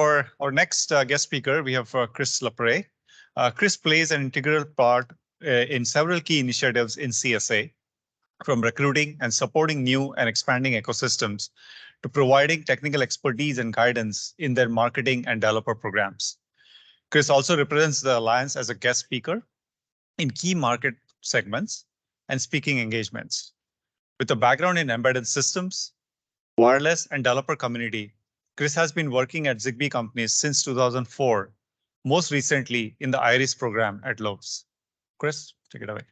For our next guest speaker, we have Chris LaPré. Chris plays an integral part in several key initiatives in CSA, from recruiting and supporting new and expanding ecosystems to providing technical expertise and guidance in their marketing and developer programs. Chris also represents the Alliance as a guest speaker in key market segments and speaking engagements. With a background in embedded systems, wireless, and developer community, Chris has been working at Zigbee companies since 2004, most recently in the IRIS program at Lowe's. Chris, take it away.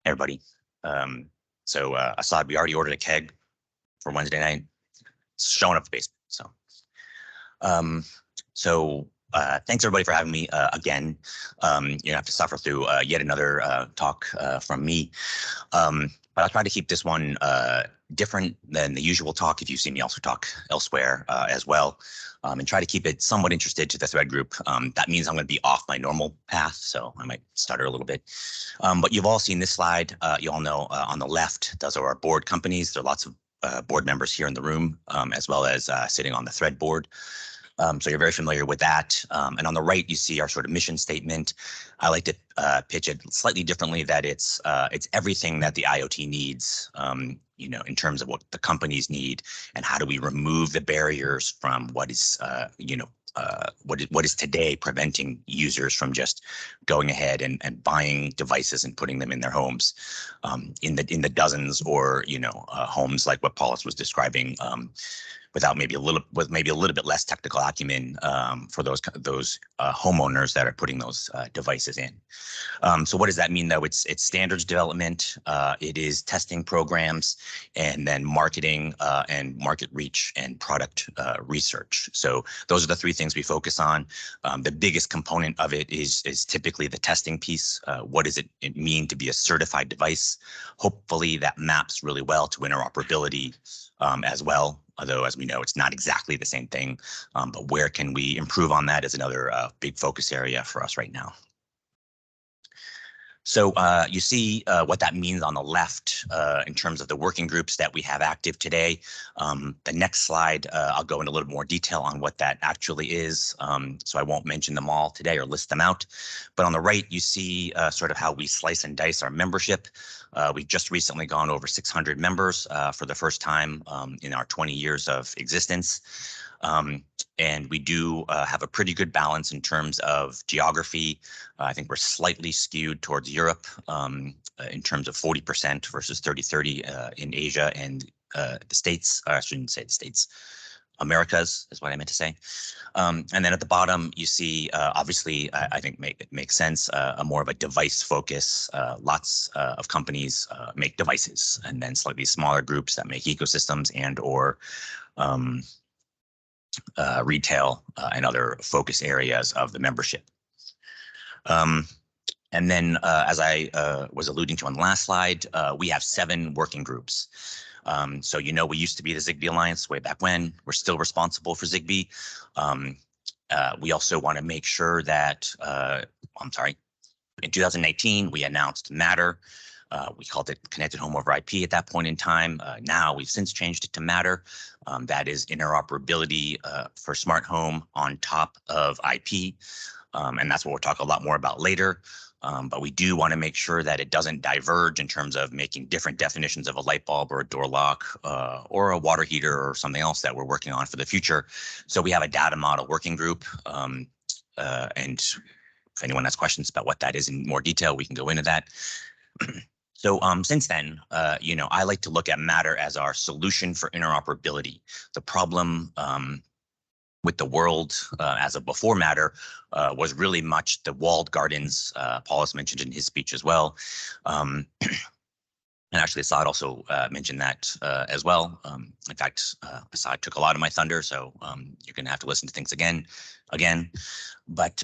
Everybody. Assad, we already ordered a keg for Wednesday night. It's showing up the basement. Thanks everybody for having me again. You have to suffer through yet another talk from me. But I'll try to keep this one different than the usual talk if you see me also talk elsewhere as well, and try to keep it somewhat interested to the thread group. That means I'm going to be off my normal path, so I might stutter a little bit. But you've all seen this slide. You all know on the left, those are our board companies. There are lots of board members here in the room, as well as sitting on the thread board. So you're very familiar with that. And on the right, you see our sort of mission statement. I like to pitch it slightly differently, that it's everything that the IoT needs, in terms of what the companies need, and how do we remove the barriers from what is, what is today preventing users from just going ahead and buying devices and putting them in their homes, in the dozens or homes like what Paulus was describing, without maybe a little bit less technical acumen for those homeowners that are putting those devices in. So what does that mean, though? It's standards development, it is testing programs, and then marketing and market reach and product research. So those are the three things we focus on. The biggest component of it is typically the testing piece. What does it mean to be a certified device? Hopefully that maps really well to interoperability as well. Although, as we know, it's not exactly the same thing, but where can we improve on that is another big focus area for us right now. So you see what that means on the left in terms of the working groups that we have active today. The next slide, I'll go into a little more detail on what that actually is. So I won't mention them all today or list them out. But on the right, you see sort of how we slice and dice our membership. We've just recently gone over 600 members for the first time in our 20 years of existence. And we do have a pretty good balance in terms of geography. I think we're slightly skewed towards Europe in terms of 40% versus 30-30 in Asia and the States. I shouldn't say the States. Americas is what I meant to say. And then at the bottom, you see, obviously, I think it makes sense, a more of a device focus. Lots of companies make devices, and then slightly smaller groups that make ecosystems and or retail and other focus areas of the membership. And then, as I was alluding to on the last slide, we have 7 working groups. So, we used to be the Zigbee Alliance way back when. We're still responsible for Zigbee. We also want to make sure that, in 2019, we announced Matter. We called it Connected Home over IP at that point in time. Now we've since changed it to Matter. That is interoperability for smart home on top of IP. And that's what we'll talk a lot more about later. But we do want to make sure that it doesn't diverge in terms of making different definitions of a light bulb or a door lock or a water heater or something else that we're working on for the future. So we have a data model working group. And if anyone has questions about what that is in more detail, we can go into that. So since then, I like to look at Matter as our solution for interoperability. The problem with the world as of before Matter was really much the walled gardens. Paulus mentioned in his speech as well. And actually, Assad also mentioned that as well. In fact, Assad took a lot of my thunder, so you're going to have to listen to things again. But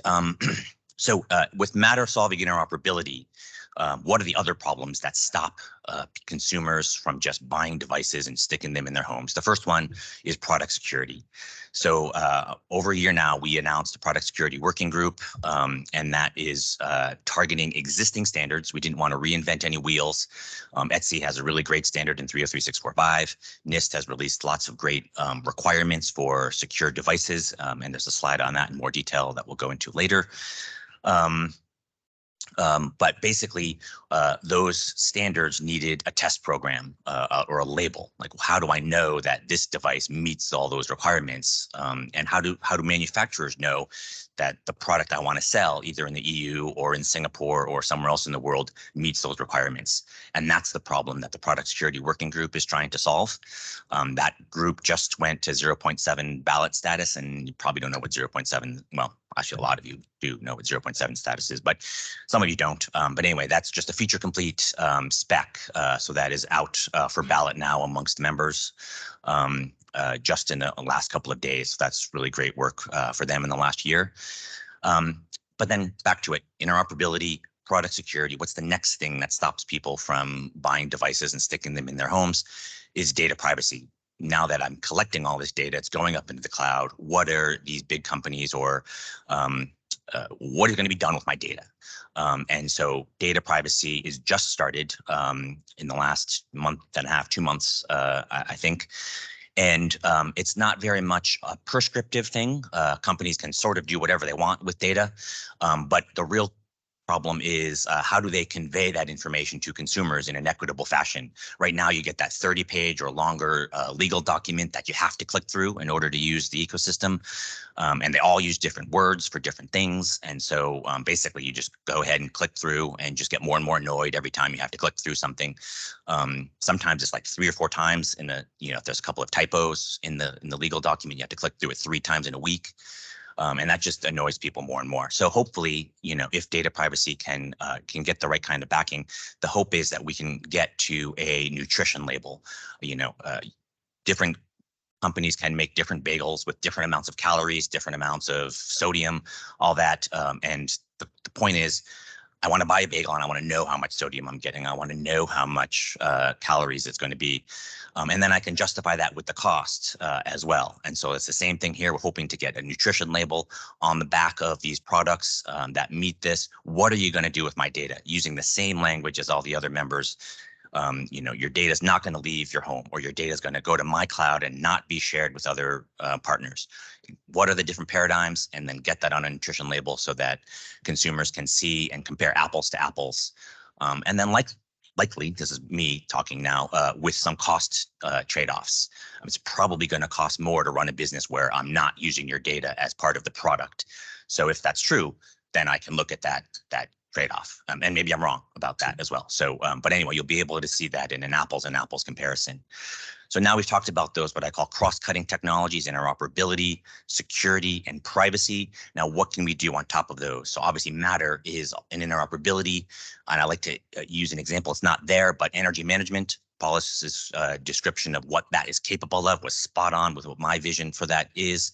so with Matter solving interoperability, what are the other problems that stop consumers from just buying devices and sticking them in their homes? The first one is product security. So over a year now, we announced a product security working group, and that is targeting existing standards. We didn't want to reinvent any wheels. ETSI has a really great standard in 303645. NIST has released lots of great requirements for secure devices, and there's a slide on that in more detail that we'll go into later. But basically, those standards needed a test program or a label. Like, how do I know that this device meets all those requirements? And how do manufacturers know that the product I want to sell, either in the EU or in Singapore or somewhere else in the world, meets those requirements? And that's the problem that the Product Security Working Group is trying to solve. That group just went to 0.7 ballot status, and you probably don't know what 0.7, well, actually, a lot of you do know what 0.7 status is, but some of you don't. But anyway, that's just a feature complete spec. So that is out for ballot now amongst members just in the last couple of days. That's really great work for them in the last year. But then back to it, interoperability, product security, what's the next thing that stops people from buying devices and sticking them in their homes is data privacy. Now that I'm collecting all this data, it's going up into the cloud. What are these big companies or what is going to be done with my data? And so data privacy is just started in the last month and a half, 2 months, I think. And it's not very much a prescriptive thing. Companies can sort of do whatever they want with data, but the real problem is how do they convey that information to consumers in an equitable fashion? Right now, you get that 30-page or longer legal document that you have to click through in order to use the ecosystem. And they all use different words for different things. And so basically, you just go ahead and click through and just get more and more annoyed every time you have to click through something. Sometimes it's like 3 or 4 times in a, if there's a couple of typos in the legal document, you have to click through it 3 times in a week. And that just annoys people more and more. So hopefully, if data privacy can get the right kind of backing, the hope is that we can get to a nutrition label. Different companies can make different bagels with different amounts of calories, different amounts of sodium, all that. And the point is, I want to buy a bagel and I want to know how much sodium I'm getting. I want to know how much calories it's going to be. And then I can justify that with the cost as well. And so it's the same thing here. We're hoping to get a nutrition label on the back of these products that meet this. What are you going to do with my data? Using the same language as all the other members. Your data is not going to leave your home, or your data is going to go to my cloud and not be shared with other partners. What are the different paradigms? And then get that on a nutrition label so that consumers can see and compare apples to apples. And then likely, this is me talking now, with some cost trade-offs. It's probably going to cost more to run a business where I'm not using your data as part of the product. So if that's true, then I can look at that trade-off. And maybe I'm wrong about that as well. So, but anyway, you'll be able to see that in an apples and apples comparison. So now we've talked about those, what I call cross-cutting technologies, interoperability, security, and privacy. Now, what can we do on top of those? So obviously Matter is an interoperability. And I like to use an example. It's not there, but energy management. Paulus's description of what that is capable of was spot on with what my vision for that is.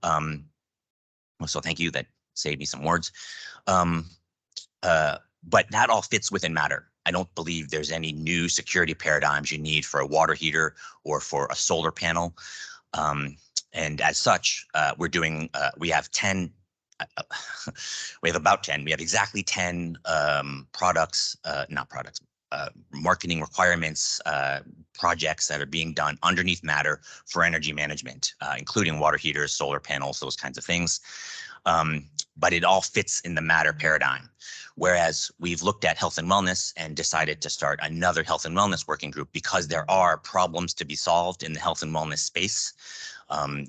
So thank you. That saved me some words. But that all fits within Matter. I don't believe there's any new security paradigms you need for a water heater or for a solar panel. And as such, we have 10, we have about 10, we have exactly 10 marketing requirements, projects that are being done underneath Matter for energy management, including water heaters, solar panels, those kinds of things. But it all fits in the Matter paradigm. Whereas we've looked at health and wellness and decided to start another health and wellness working group because there are problems to be solved in the health and wellness space.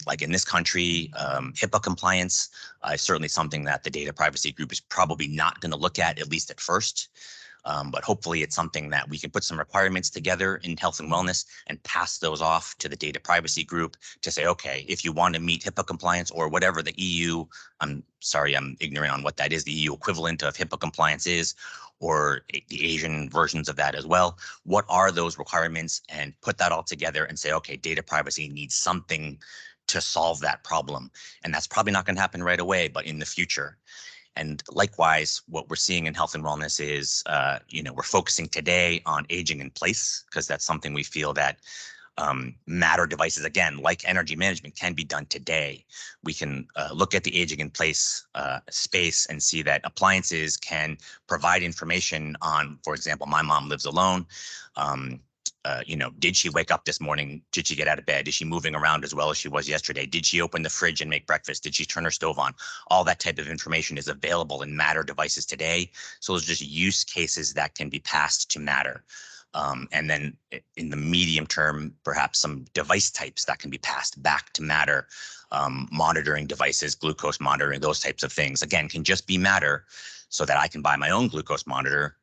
Like in this country, HIPAA compliance is certainly something that the data privacy group is probably not going to look at least at first. But hopefully it's something that we can put some requirements together in health and wellness and pass those off to the data privacy group to say, okay, if you want to meet HIPAA compliance or whatever the EU, I'm sorry, I'm ignorant on what that is, the EU equivalent of HIPAA compliance is, or the Asian versions of that as well. What are those requirements? And put that all together and say, okay, data privacy needs something to solve that problem. And that's probably not going to happen right away, but in the future. And likewise, what we're seeing in health and wellness is, we're focusing today on aging in place, because that's something we feel that Matter devices, again, like energy management, can be done today. We can look at the aging in place space and see that appliances can provide information on, for example, my mom lives alone. Did she wake up this morning? Did she get out of bed? Is she moving around as well as she was yesterday? Did she open the fridge and make breakfast? Did she turn her stove on? All that type of information is available in Matter devices today. So those are just use cases that can be passed to Matter. And then in the medium term, perhaps some device types that can be passed back to Matter, monitoring devices, glucose monitoring, those types of things, again, can just be Matter, so that I can buy my own glucose monitor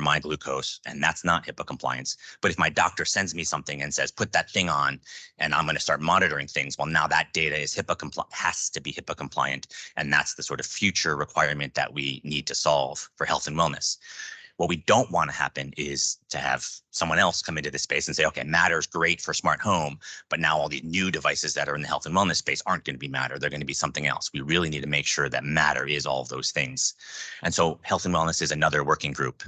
my glucose, and that's not HIPAA compliance. But if my doctor sends me something and says, put that thing on, and I'm going to start monitoring things, well, now that data is HIPAA compliant, has to be HIPAA compliant. And that's the sort of future requirement that we need to solve for health and wellness. What we don't want to happen is to have someone else come into this space and say, okay, Matter is great for smart home, but now all these new devices that are in the health and wellness space aren't going to be Matter. They're going to be something else. We really need to make sure that Matter is all of those things. And so health and wellness is another working group.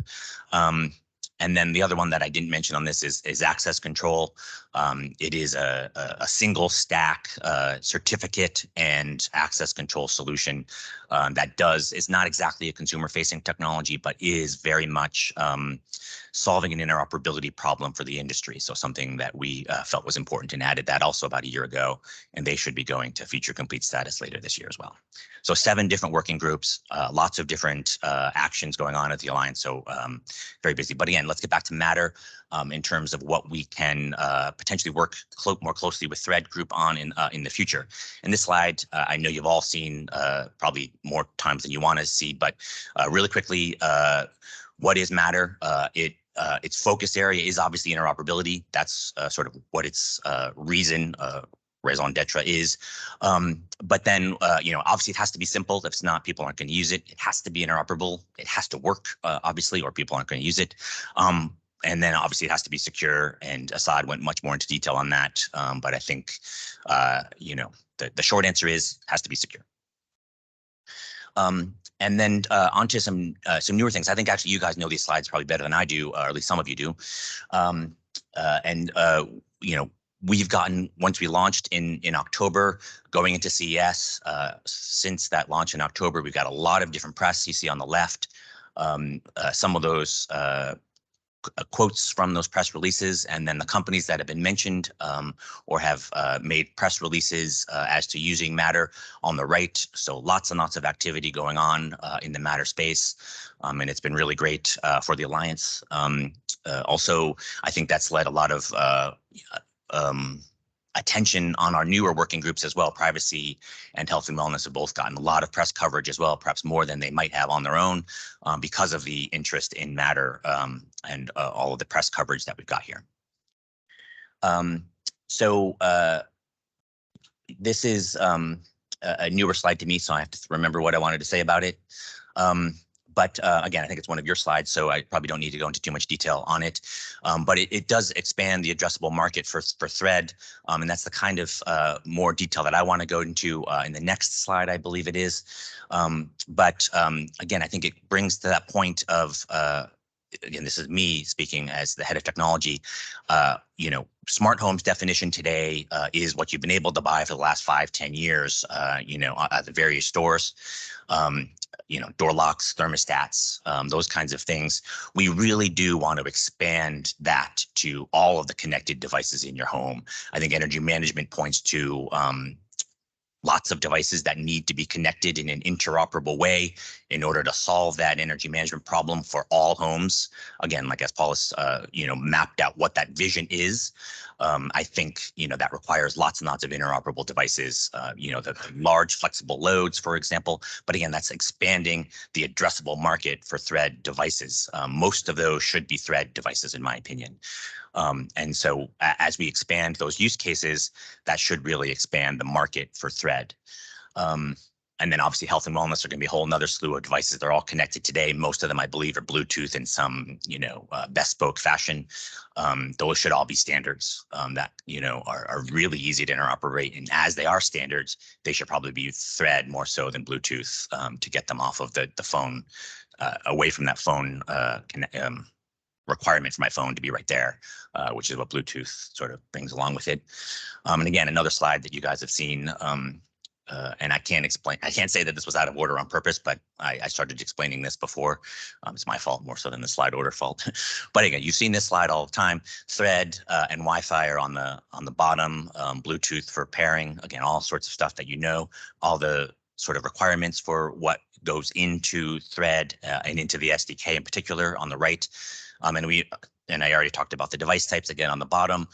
And then the other one that I didn't mention on this is access control. It is a single stack certificate and access control solution that is not exactly a consumer facing technology, but is very much solving an interoperability problem for the industry. So something that we felt was important, and added that also about a year ago, and they should be going to feature complete status later this year as well. So 7 different working groups, lots of different actions going on at the Alliance. So very busy. But again, let's get back to Matter in terms of what we can potentially work more closely with Thread Group on in the future. In this slide, I know you've all seen probably more times than you want to see, but really quickly, what is Matter? Its focus area is obviously interoperability. That's sort of what its raison d'etre is. But then, obviously it has to be simple. If it's not, people aren't going to use it. It has to be interoperable. It has to work, obviously, or people aren't going to use it. And then obviously it has to be secure, and Assad went much more into detail on that. But I think, the short answer is has to be secure. And then onto some newer things. I think actually you guys know these slides probably better than I do, or at least some of you do. We've gotten, once we launched in October, going into CES, since that launch in October, we've got a lot of different press you see on the left. Some of those quotes from those press releases, and then the companies that have been mentioned or have made press releases as to using Matter on the right. So lots and lots of activity going on in the Matter space, and it's been really great for the Alliance. Also, I think that's led a lot of attention on our newer working groups as well. Privacy and health and wellness have both gotten a lot of press coverage as well, perhaps more than they might have on their own, because of the interest in Matter and all of the press coverage that we've got here. This is a newer slide to me, so I have to remember what I wanted to say about it. But again, I think it's one of your slides, so I probably don't need to go into too much detail on it. But it does expand the addressable market for Thread, and that's the kind of more detail that I want to go into in the next slide, I believe it is. But again, I think it brings to that point of, again, this is me speaking as the head of technology. Smart homes definition today is what you've been able to buy for the last 5-10 years, at the various stores. Door locks, thermostats, those kinds of things. We really do want to expand that to all of the connected devices in your home. I think energy management points to lots of devices that need to be connected in an interoperable way in order to solve that energy management problem for all homes. Again, like as Paul has, mapped out what that vision is. I think, that requires lots and lots of interoperable devices, the large flexible loads, for example. But again, that's expanding the addressable market for Thread devices. Most of those should be Thread devices, in my opinion. And so as we expand those use cases, that should really expand the market for Thread. And then obviously health and wellness are going to be a whole nother slew of devices. They're all connected today. Most of them, I believe, are Bluetooth in some, bespoke fashion. Those should all be standards that, are really easy to interoperate. And as they are standards, they should probably be Thread more so than Bluetooth to get them off of the phone, away from that phone requirement for my phone to be right there, which is what Bluetooth sort of brings along with it. And again, another slide that you guys have seen. And I can't say that this was out of order on purpose, but I started explaining this before. It's my fault more so than the slide order fault. But again, you've seen this slide all the time. Thread and Wi-Fi are on the bottom. Bluetooth for pairing. Again, all sorts of stuff that all the sort of requirements for what goes into Thread and into the SDK in particular on the right. And I already talked about the device types again on the bottom.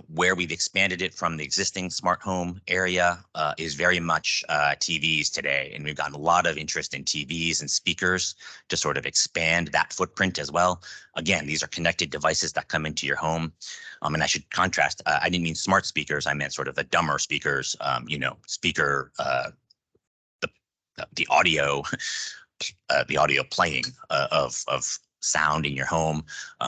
Where we've expanded it from the existing smart home area is very much TVs today. And we've gotten a lot of interest in TVs and speakers to sort of expand that footprint as well. Again, these are connected devices that come into your home. And I should contrast, I didn't mean smart speakers. I meant sort of the dumber speakers, speaker, the audio, the audio playing of sound in your home.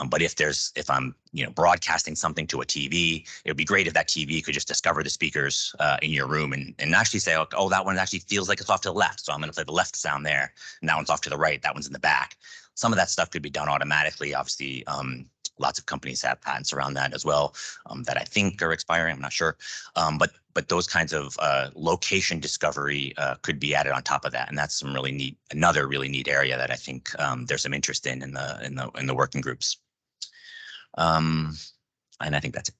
But if I'm broadcasting something to a TV, it would be great if that TV could just discover the speakers in your room and actually say, oh, that one actually feels like it's off to the left, so I'm going to play the left sound there, and that one's off to the right, that one's in the back. Some of that stuff could be done automatically. Obviously, lots of companies have patents around that as well that I think are expiring. I'm not sure, but those kinds of location discovery could be added on top of that, and that's another really neat area that I think there's some interest in the working groups. And I think that's it.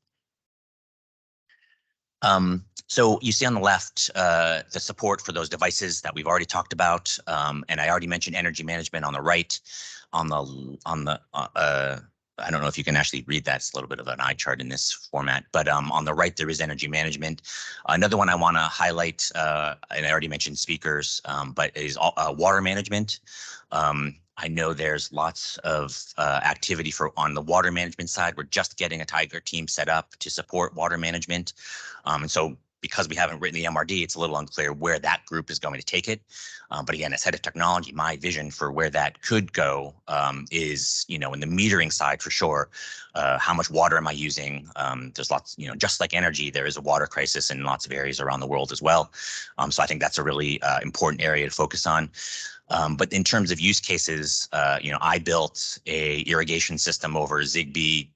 So you see on the left the support for those devices that we've already talked about, and I already mentioned energy management on the right. I don't know if you can actually read that. It's a little bit of an eye chart in this format, but on the right there is energy management. Another one I want to highlight, and I already mentioned speakers, but is water management. I know there's lots of activity on the water management side. We're just getting a Tiger team set up to support water management. And so because we haven't written the MRD, it's a little unclear where that group is going to take it. But again, as head of technology, my vision for where that could go is, in the metering side for sure. How much water am I using? There's lots, just like energy, there is a water crisis in lots of areas around the world as well. So I think that's a really important area to focus on. But in terms of use cases, I built a irrigation system over Zigbee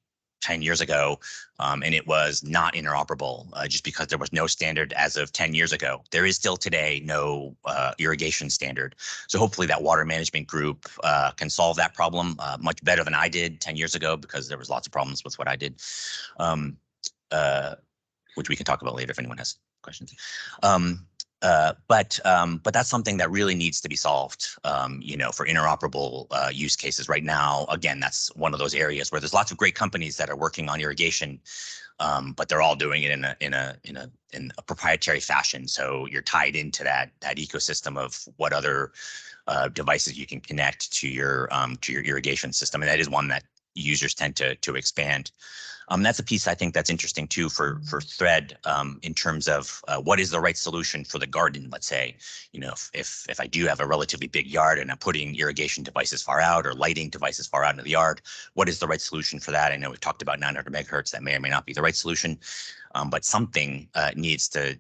10 years ago, and it was not interoperable just because there was no standard as of 10 years ago. There is still today no irrigation standard. So hopefully that water management group can solve that problem much better than I did 10 years ago, because there was lots of problems with what I did, which we can talk about later if anyone has questions. But that's something that really needs to be solved, for interoperable use cases right now. Again, that's one of those areas where there's lots of great companies that are working on irrigation, but they're all doing it in a proprietary fashion. So you're tied into that ecosystem of what other devices you can connect to your irrigation system, and that is one that users tend to expand. That's a piece I think that's interesting too for Thread in terms of what is the right solution for the garden. Let's say, if I do have a relatively big yard and I'm putting irrigation devices far out or lighting devices far out into the yard, what is the right solution for that? I know we've talked about 900 megahertz. That may or may not be the right solution, but something needs to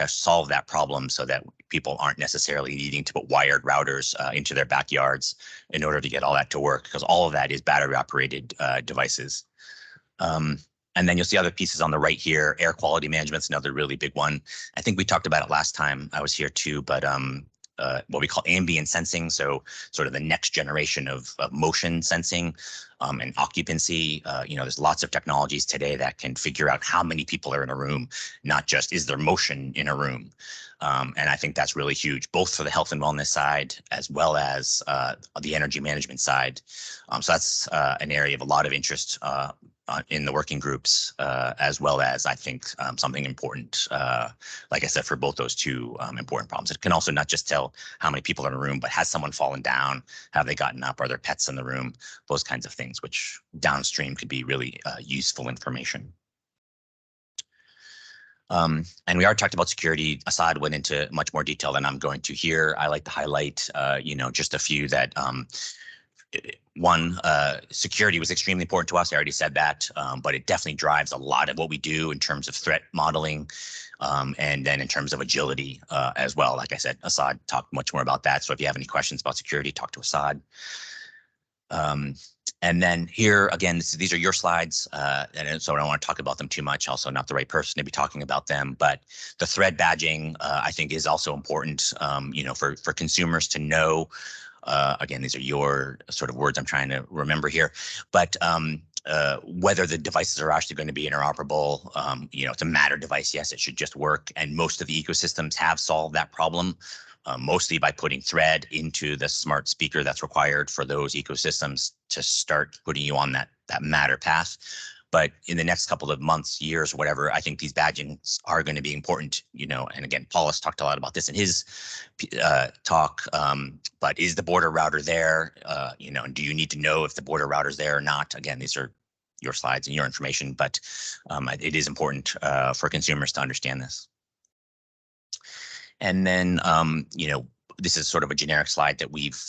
solve that problem so that people aren't necessarily needing to put wired routers into their backyards in order to get all that to work, because all of that is battery operated devices. And then you'll see other pieces on the right here. Air quality management is another really big one. I think we talked about it last time I was here too, but what we call ambient sensing, so sort of the next generation of motion sensing and occupancy. There's lots of technologies today that can figure out how many people are in a room, not just is there motion in a room. And I think that's really huge, both for the health and wellness side as well as the energy management side. So that's an area of a lot of interest in the working groups, as well as I think something important, like I said, for both those two important problems. It can also not just tell how many people are in a room, but has someone fallen down? Have they gotten up? Are there pets in the room? Those kinds of things, which downstream could be really useful information. And we already talked about security. Assad went into much more detail than I'm going to here. I like to highlight, just a few that one, security was extremely important to us. I already said that, but it definitely drives a lot of what we do in terms of threat modeling, and then in terms of agility as well. Like I said, Assad talked much more about that. So if you have any questions about security, talk to Assad. And then here again, these are your slides, and so I don't want to talk about them too much. Also, not the right person to be talking about them. But the thread badging, I think, is also important. For consumers to know. Again, these are your sort of words I'm trying to remember here, but whether the devices are actually going to be interoperable, it's a Matter device. Yes, it should just work. And most of the ecosystems have solved that problem, mostly by putting Thread into the smart speaker that's required for those ecosystems to start putting you on that Matter path. But in the next couple of months, years, whatever, I think these badgings are going to be important, and again, Paulus talked a lot about this in his talk, but is the border router there? And do you need to know if the border router is there or not? Again, these are your slides and your information, but it is important for consumers to understand this. And then, this is sort of a generic slide that we've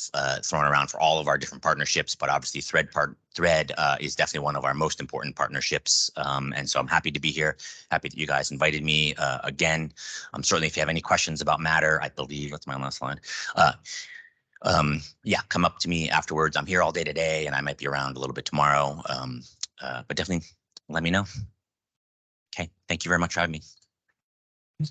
thrown around for all of our different partnerships, but obviously Thread is definitely one of our most important partnerships. And so I'm happy to be here. Happy that you guys invited me again. Certainly, if you have any questions about Matter, I believe that's my last slide. Yeah, come up to me afterwards. I'm here all day today, and I might be around a little bit tomorrow. But definitely let me know. Okay, thank you very much for having me.